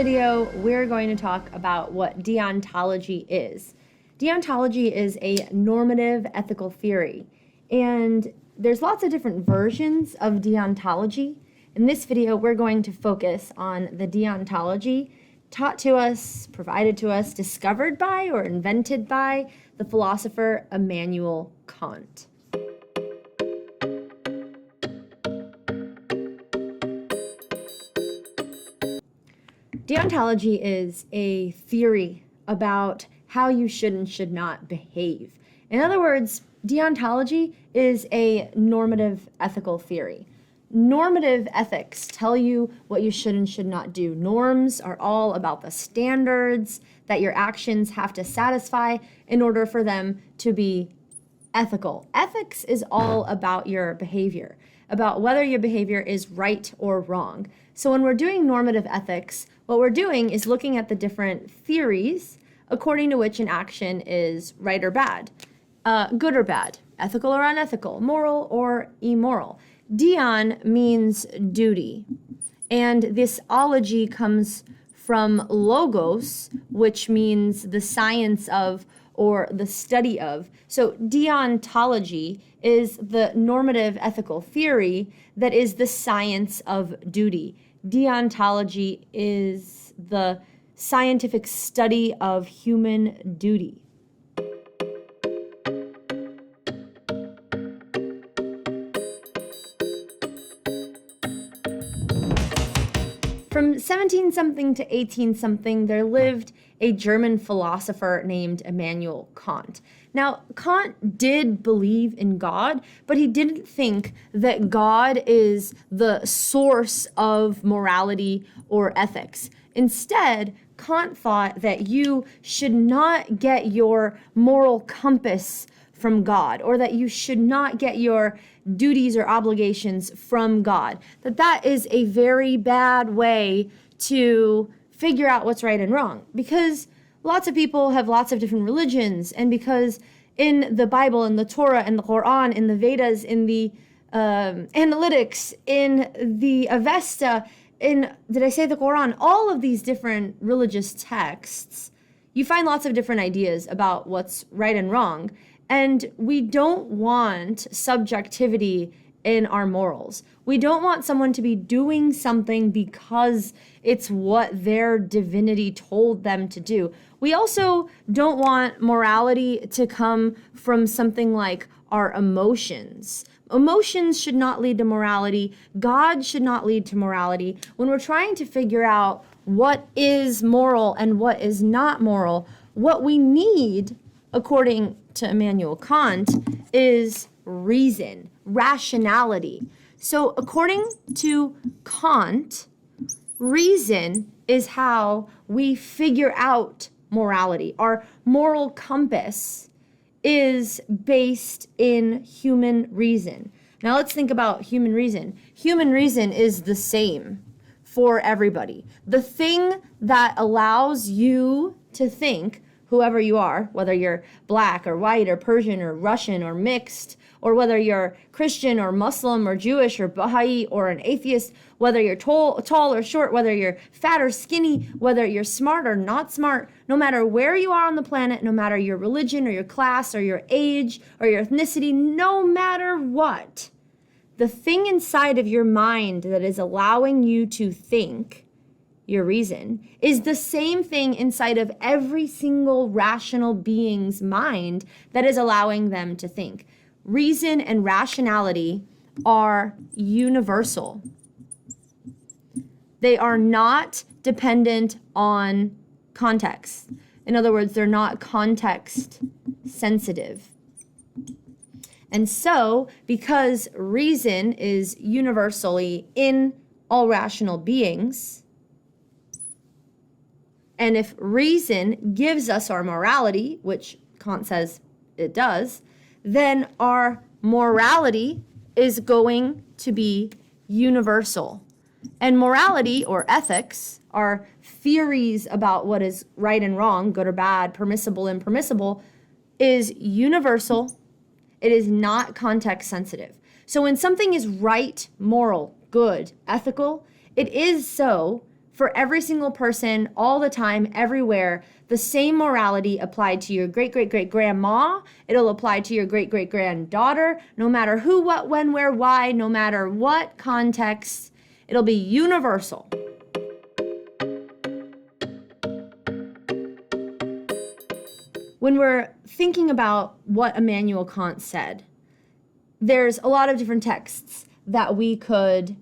video, we're going to talk about what deontology is. Deontology is a normative ethical theory, and there's lots of different versions of deontology. In this video, we're going to focus on the deontology taught to us, provided to us, discovered by or invented by the philosopher Immanuel Kant. Deontology is a theory about how you should and should not behave. In other words, deontology is a normative ethical theory. Normative ethics tell you what you should and should not do. Norms are all about the standards that your actions have to satisfy in order for them to be ethical. Ethics is all about your behavior, about whether your behavior is right or wrong. So when we're doing normative ethics, what we're doing is looking at the different theories according to which an action is right or bad, good or bad, ethical or unethical, moral or immoral. Deon means duty, and this ology comes from logos, which means the science of or the study of. So deontology is the normative ethical theory that is the science of duty. Deontology is the scientific study of human duty. From 17-something to 18-something, there lived a German philosopher named Immanuel Kant. Now, Kant did believe in God, but he didn't think that God is the source of morality or ethics. Instead, Kant thought that you should not get your moral compass from God, or that you should not get your duties or obligations from God. That is a very bad way to figure out what's right and wrong, because lots of people have lots of different religions, and because in the Bible, in the Torah, in the Quran, in the Vedas, in the Analytics, in the Avesta, did I say the Quran? All of these different religious texts, you find lots of different ideas about what's right and wrong. And we don't want subjectivity in our morals. We don't want someone to be doing something because it's what their divinity told them to do. We also don't want morality to come from something like our emotions. Emotions should not lead to morality. God should not lead to morality. When we're trying to figure out what is moral and what is not moral, what we need, according to Immanuel Kant, is reason, rationality. So according to Kant, reason is how we figure out morality. Our moral compass is based in human reason. Now let's think about human reason. Human reason is the same for everybody. The thing that allows you to think, whoever you are, whether you're black or white or Persian or Russian or mixed, or whether you're Christian or Muslim or Jewish or Baha'i or an atheist, whether you're tall or short, whether you're fat or skinny, whether you're smart or not smart, no matter where you are on the planet, no matter your religion or your class or your age or your ethnicity, no matter what, the thing inside of your mind that is allowing you to think, your reason, is the same thing inside of every single rational being's mind that is allowing them to think. Reason and rationality are universal. They are not dependent on context. In other words, they're not context sensitive. And so, because reason is universally in all rational beings, and if reason gives us our morality, which Kant says it does, then our morality is going to be universal. And morality, or ethics, are theories about what is right and wrong, good or bad, permissible, impermissible, is universal. It is not context sensitive. So when something is right, moral, good, ethical, it is so for every single person, all the time, everywhere. The same morality applied to your great-great-great-grandma. It'll apply to your great-great-granddaughter, no matter who, what, when, where, why, no matter what context. It'll be universal. When we're thinking about what Immanuel Kant said, there's a lot of different texts that we could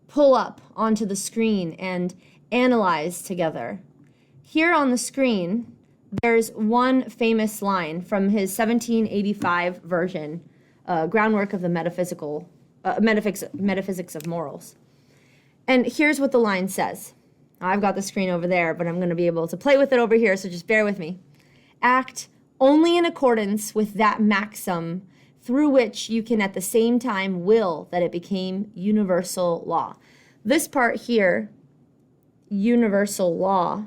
pull up onto the screen and analyze together. Here on the screen, there's one famous line from his 1785 version, Groundwork of the Metaphysics of Morals. And here's what the line says. I've got the screen over there, but I'm going to be able to play with it over here, so just bear with me. Act only in accordance with that maxim through which you can at the same time will that it became universal law. This part here, universal law,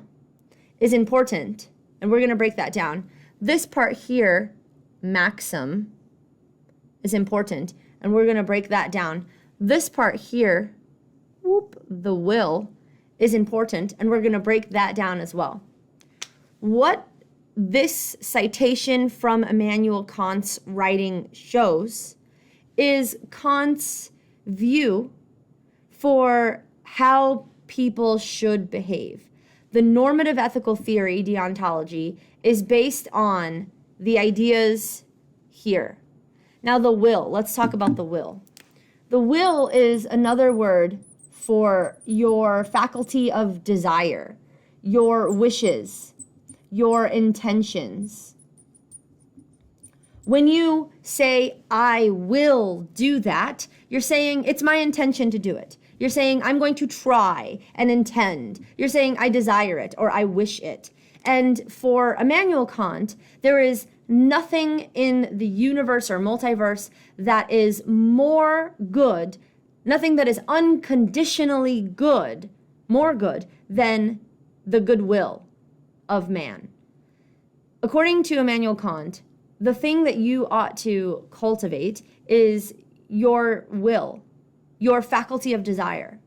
is important, and we're going to break that down. This part here, maxim, is important, and we're going to break that down. This part here, the will, is important, and we're going to break that down as well. What this citation from Immanuel Kant's writing shows is Kant's view for how people should behave. The normative ethical theory, deontology, is based on the ideas here. Now the will, let's talk about the will. The will is another word for your faculty of desire, your wishes, your intentions. When you say, I will do that, you're saying, it's my intention to do it. You're saying, I'm going to try and intend. You're saying, I desire it or I wish it. And for Immanuel Kant, there is nothing in the universe or multiverse that is more good, nothing that is unconditionally good, more good than the goodwill of man. According to Immanuel Kant, the thing that you ought to cultivate is your will, your faculty of desire.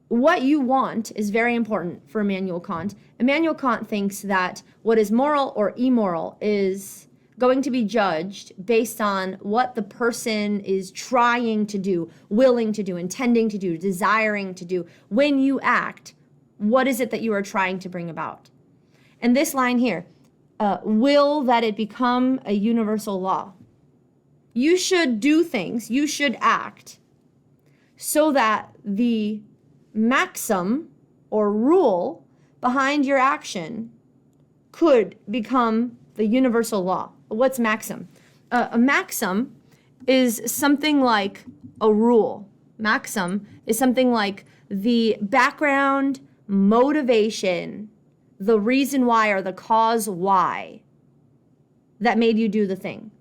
What you want is very important for Immanuel Kant. Immanuel Kant thinks that what is moral or immoral is going to be judged based on what the person is trying to do, willing to do, intending to do, desiring to do. When you act, what is it that you are trying to bring about? And this line here, will that it become a universal law. You should do things, you should act so that the maxim or rule behind your action could become the universal law. What's maxim? A maxim is something like a rule. Maxim is something like the background, motivation, the reason why or the cause why that made you do the thing.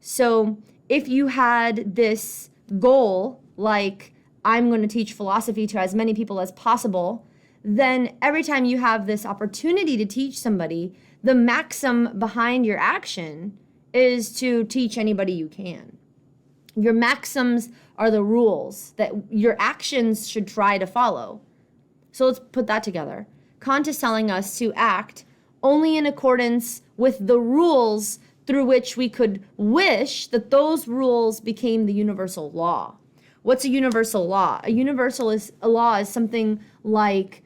So if you had this goal, like I'm going to teach philosophy to as many people as possible, then every time you have this opportunity to teach somebody, the maxim behind your action is to teach anybody you can. Your maxims are the rules that your actions should try to follow. So let's put that together. Kant is telling us to act only in accordance with the rules through which we could wish that those rules became the universal law. What's a universal law? A universal law is something like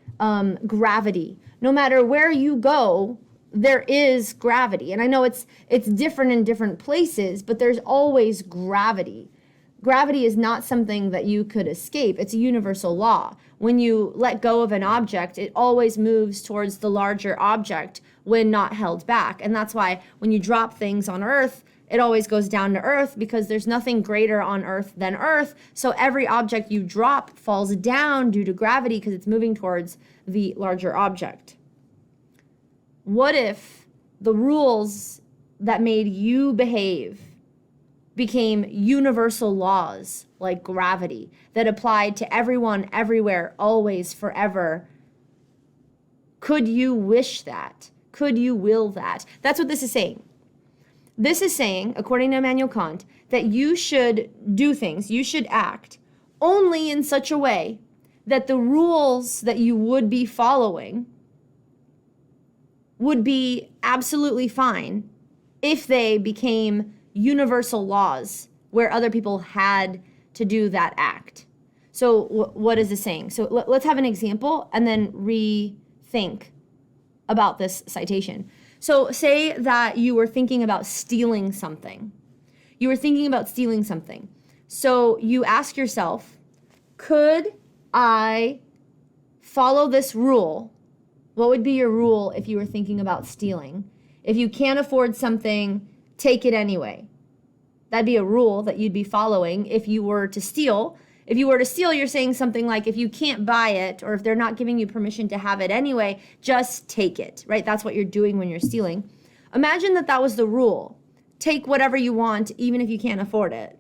gravity. No matter where you go, there is gravity. And I know it's different in different places, but there's always gravity. Gravity is not something that you could escape. It's a universal law. When you let go of an object, it always moves towards the larger object when not held back. And that's why when you drop things on Earth, it always goes down to Earth because there's nothing greater on Earth than Earth. So every object you drop falls down due to gravity because it's moving towards the larger object. What if the rules that made you behave became universal laws like gravity that applied to everyone, everywhere, always, forever? Could you wish that? Could you will that? That's what this is saying. This is saying, according to Immanuel Kant, that you should do things, you should act only in such a way that the rules that you would be following would be absolutely fine if they became universal laws where other people had to do that act. So what is this saying? So let's have an example and then rethink about this citation. So say that you were thinking about stealing something. So you ask yourself, could I follow this rule? What would be your rule if you were thinking about stealing? If you can't afford something, take it anyway. That'd be a rule that you'd be following if you were to steal. If you were to steal, you're saying something like, if you can't buy it, or if they're not giving you permission to have it anyway, just take it, right? That's what you're doing when you're stealing. Imagine that that was the rule. Take whatever you want, even if you can't afford it.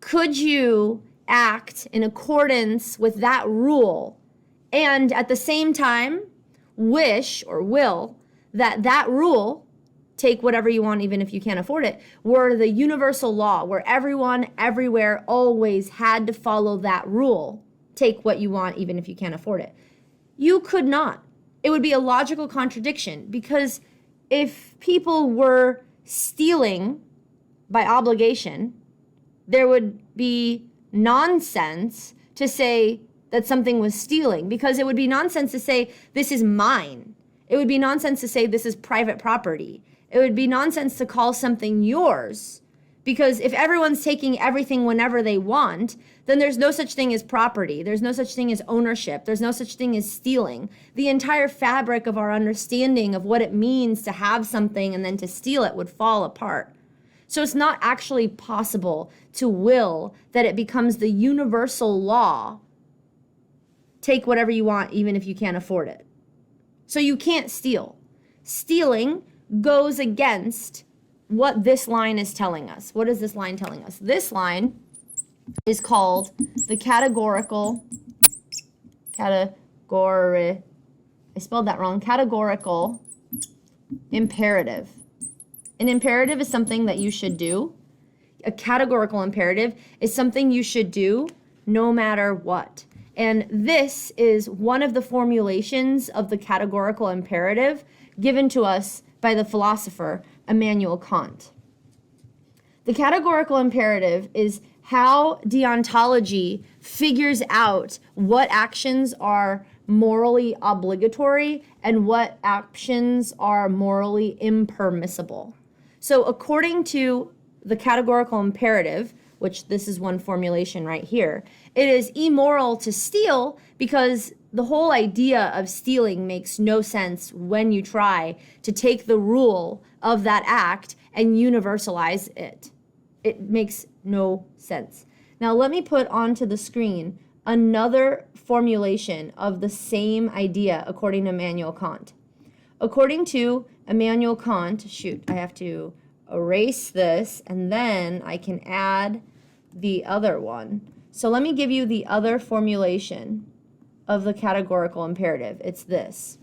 Could you act in accordance with that rule and at the same time wish or will that that rule, take whatever you want even if you can't afford it, were the universal law where everyone everywhere always had to follow that rule, take what you want even if you can't afford it? You could not. It would be a logical contradiction, because if people were stealing by obligation, there would be nonsense to say that something was stealing, because it would be nonsense to say this is mine. It would be nonsense to say this is private property. It would be nonsense to call something yours, because if everyone's taking everything whenever they want, then there's no such thing as property. There's no such thing as ownership. There's no such thing as stealing. The entire fabric of our understanding of what it means to have something and then to steal it would fall apart. So it's not actually possible to will that it becomes the universal law, take whatever you want even if you can't afford it. So you can't steal. Stealing goes against what this line is telling us. What is this line telling us? This line is called the categorical, I spelled that wrong, categorical imperative. An imperative is something that you should do. A categorical imperative is something you should do no matter what. And this is one of the formulations of the categorical imperative given to us by the philosopher Immanuel Kant. The categorical imperative is how deontology figures out what actions are morally obligatory and what actions are morally impermissible. So according to the categorical imperative, which this is one formulation right here, it is immoral to steal because the whole idea of stealing makes no sense when you try to take the rule of that act and universalize it. It makes no sense. Now let me put onto the screen another formulation of the same idea according to Immanuel Kant. According to Immanuel Kant, I have to erase this and then I can add the other one. So let me give you the other formulation of the categorical imperative. It's this.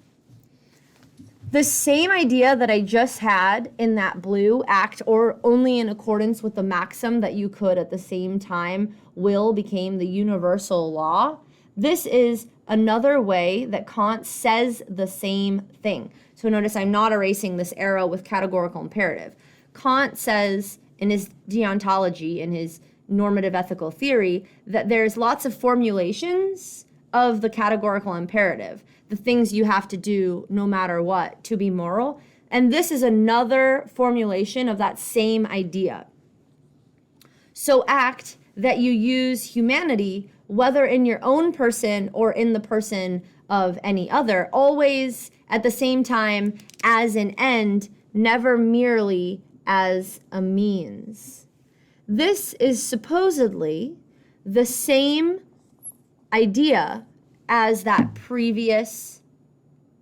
The same idea that I just had in that blue, act or only in accordance with the maxim that you could at the same time will became the universal law. This is another way that Kant says the same thing. So notice I'm not erasing this arrow with categorical imperative. Kant says in his Deontology, in his normative ethical theory, that there's lots of formulations of the categorical imperative, the things you have to do no matter what to be moral. And this is another formulation of that same idea. So act that you use humanity, whether in your own person or in the person of any other, always at the same time as an end, never merely as a means. This is supposedly the same idea as that previous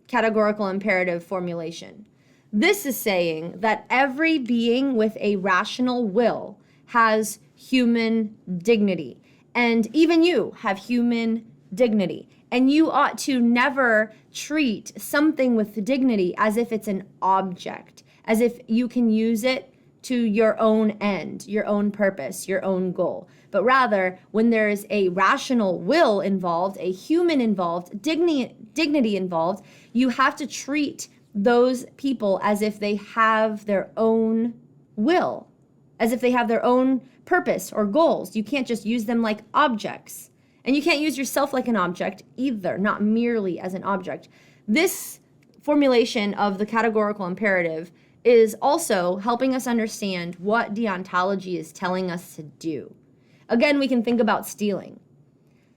categorical imperative formulation. This is saying that every being with a rational will has human dignity, and even you have human dignity, and you ought to never treat something with dignity as if it's an object, as if you can use it to your own end, your own purpose, your own goal. But rather, when there is a rational will involved, a human involved, dignity involved, you have to treat those people as if they have their own will, as if they have their own purpose or goals. You can't just use them like objects. And you can't use yourself like an object either, not merely as an object. This formulation of the categorical imperative is also helping us understand what deontology is telling us to do. Again, we can think about stealing.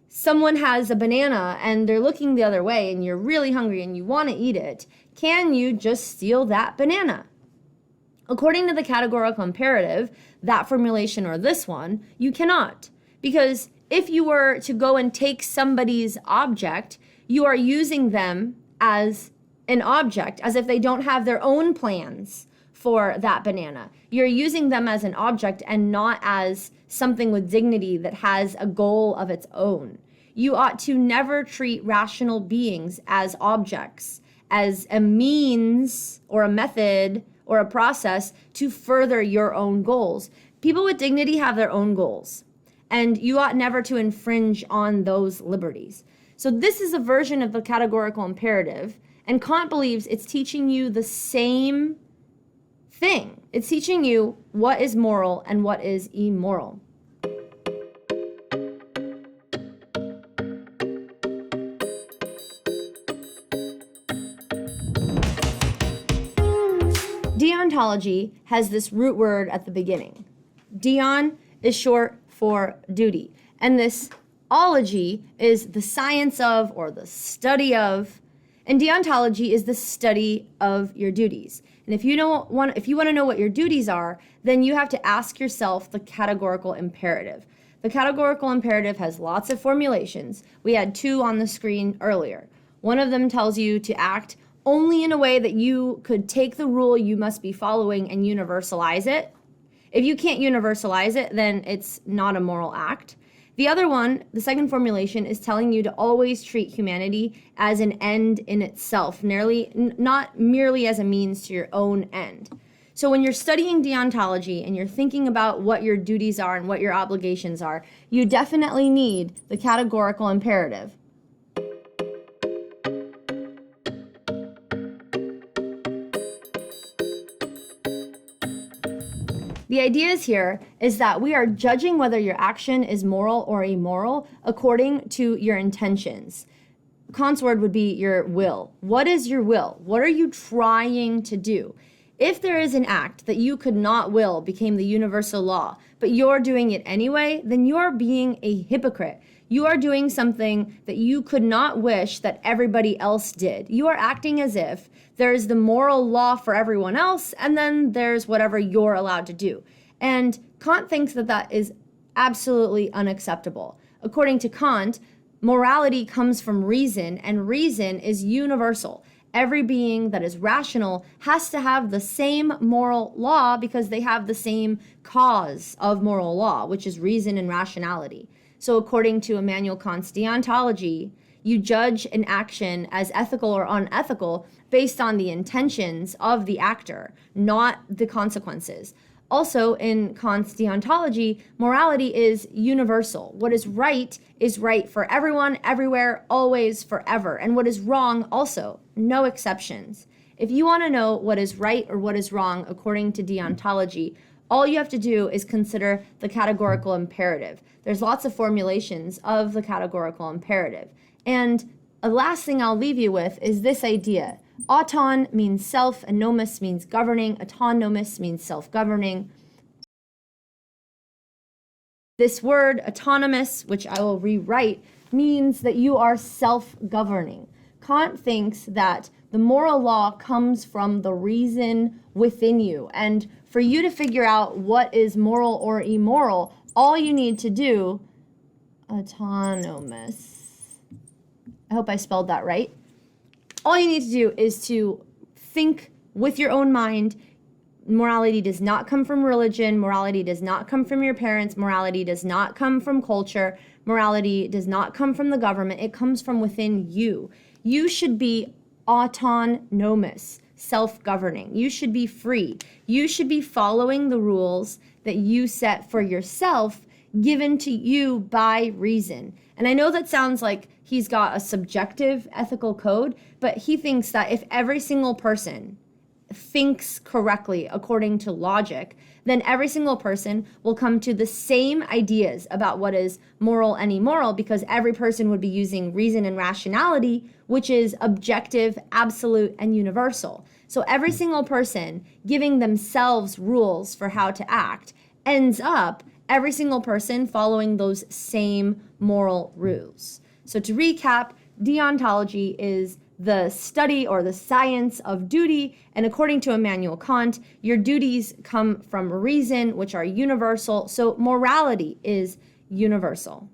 Someone has a banana and they're looking the other way and you're really hungry and you want to eat it. Can you just steal that banana? According to the categorical imperative, that formulation or this one, you cannot. Because if you were to go and take somebody's object, you are using them as an object, as if they don't have their own plans for that banana. You're using them as an object and not as something with dignity that has a goal of its own. You ought to never treat rational beings as objects, as a means or a method or a process to further your own goals. People with dignity have their own goals, and you ought never to infringe on those liberties. So this is a version of the categorical imperative, and Kant believes it's teaching you the same thing. It's teaching you what is moral and what is immoral. Deontology has this root word at the beginning. Deon is short for duty, and this ology is the science of or the study of, and deontology is the study of your duties. And if you want to know what your duties are, then you have to ask yourself the categorical imperative. The categorical imperative has lots of formulations. We had 2 on the screen earlier. One of them tells you to act only in a way that you could take the rule you must be following and universalize it. If you can't universalize it, then it's not a moral act. The other one, the second formulation, is telling you to always treat humanity as an end in itself, not merely as a means to your own end. So when you're studying deontology and you're thinking about what your duties are and what your obligations are, you definitely need the categorical imperative. The idea here is that we are judging whether your action is moral or immoral according to your intentions. Kant's word would be your will. What is your will? What are you trying to do? If there is an act that you could not will became the universal law, but you're doing it anyway, then you're being a hypocrite. You are doing something that you could not wish that everybody else did. You are acting as if there's the moral law for everyone else, and then there's whatever you're allowed to do. And Kant thinks that that is absolutely unacceptable. According to Kant, morality comes from reason, and reason is universal. Every being that is rational has to have the same moral law because they have the same cause of moral law, which is reason and rationality. So according to Immanuel Kant's deontology, you judge an action as ethical or unethical based on the intentions of the actor, not the consequences. Also, in Kant's deontology, morality is universal. What is right for everyone, everywhere, always, forever. And what is wrong also, no exceptions. If you want to know what is right or what is wrong according to deontology, all you have to do is consider the categorical imperative. There's lots of formulations of the categorical imperative. And the last thing I'll leave you with is this idea. Auton means self, and nomos means governing. Autonomous means self-governing. This word, autonomous, which I will rewrite, means that you are self-governing. Kant thinks that the moral law comes from the reason within you. And for you to figure out what is moral or immoral, all you need to do, autonomous, I hope I spelled that right. All you need to do is to think with your own mind. Morality does not come from religion. Morality does not come from your parents. Morality does not come from culture. Morality does not come from the government. It comes from within you. You should be autonomous, self-governing. You should be free. You should be following the rules that you set for yourself, given to you by reason. And I know that sounds like he's got a subjective ethical code, but he thinks that if every single person thinks correctly according to logic, then every single person will come to the same ideas about what is moral and immoral, because every person would be using reason and rationality, which is objective, absolute, and universal. So every single person giving themselves rules for how to act ends up every single person following those same moral rules. So to recap, deontology is the study or the science of duty, and according to Immanuel Kant, your duties come from reason, which are universal, so morality is universal.